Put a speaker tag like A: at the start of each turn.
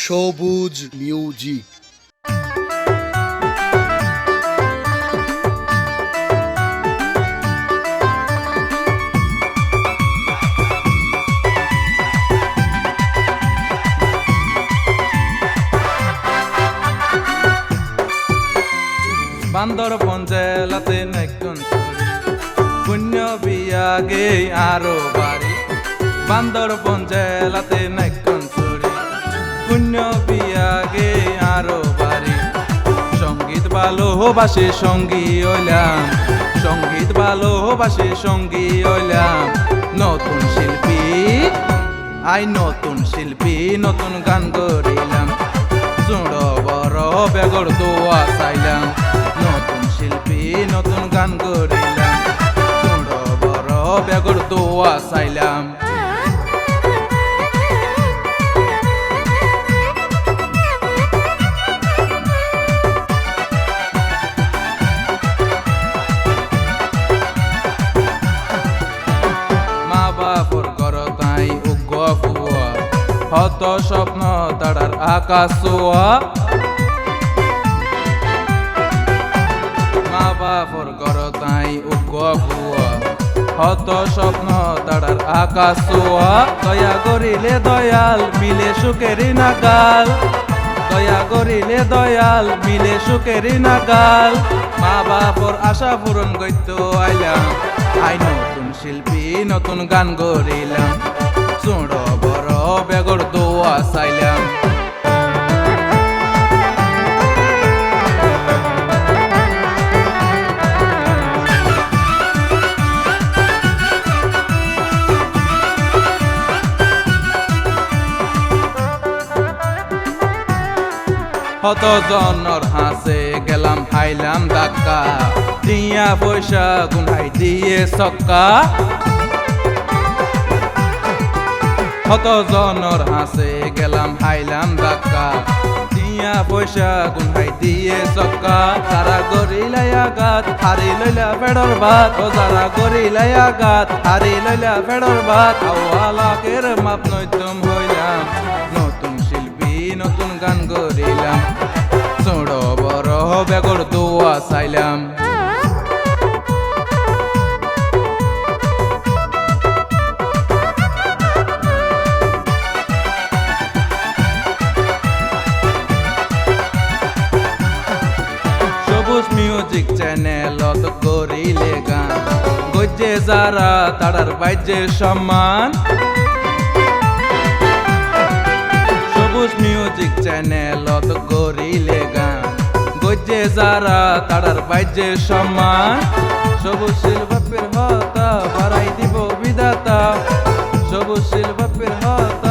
A: সবুজ মিউজিক।
B: বান্দরবন জেলাতে নাইকন পুণ্য বিয়াগে আরো বাড়ি। বান্দরবন জেলাতে নাইকন পুণ্য বিয়াগে আরো বাড়ি। সঙ্গীত ভালোবাসে সঙ্গী হইলাম, সঙ্গীত ভালোবাসে সঙ্গী হইলাম। নতুন শিল্পী নতুন শিল্পী নতুন গান গড়িলাম। চুড় বড় বেগর দোয়া চাইলাম। নতুন শিল্পী নতুন গান গড়িলাম। চুড় বড় বেগর দোয়া চাইলাম। মা বাপর ঘর তাই উগ্র ফুয়া, হত স্বপ্ন তারার আকাশ ছোঁয়া। মা বাপর ঘর তাই উগ্র ফুয়া, হত স্বপ্ন তারার আকাশ ছোঁয়া। দয়া করিলে দয়াল মিলে সুখেরই নাগাল, দয়া করিলে দয়াল মিলে সুখেরই নাগাল। মা বাপর আশা পূরণ করতে আইলাম। নতুন শিল্পী নতুন গান গড়িলাম। চুড় বড় বেগর দোয়া চাইলাম। হত জনর হাসে গেলাম খাইলাম ধাক্কা। দিয়া পয়সা গুনাই দিয়ে ছক্কা। হত জনর হাসে গেলাম খাইলাম ধাক্কা। দিয়া পয়সা গুনাই দিয়ে ছক্কা। যারা গরিলাই আঘাত হারি লইলা ফেডর ভাত। ও যারা গরিলাই আঘাত হারি লইলা ফেডর ভাত। আওয়ালাকের মাপ নৈতম হইলাম। নতুন শিল্পী নতুন গান গড়িলাম। চুড় বড় বেগর দোয়া চাইলাম। সবুজ মিউজিক চ্যানেলত করিলে গান। গজ্জে যারা তারার বাইজে সম্মান। সবুজ মিউজিক চ্যানেলত করিলে গান। গজ্জে যারা তারার বাইজে সম্মান। সবুজ শিল্পের হতা বাড়াই দিব বিধাতা। সবুজ শিল্পের হতা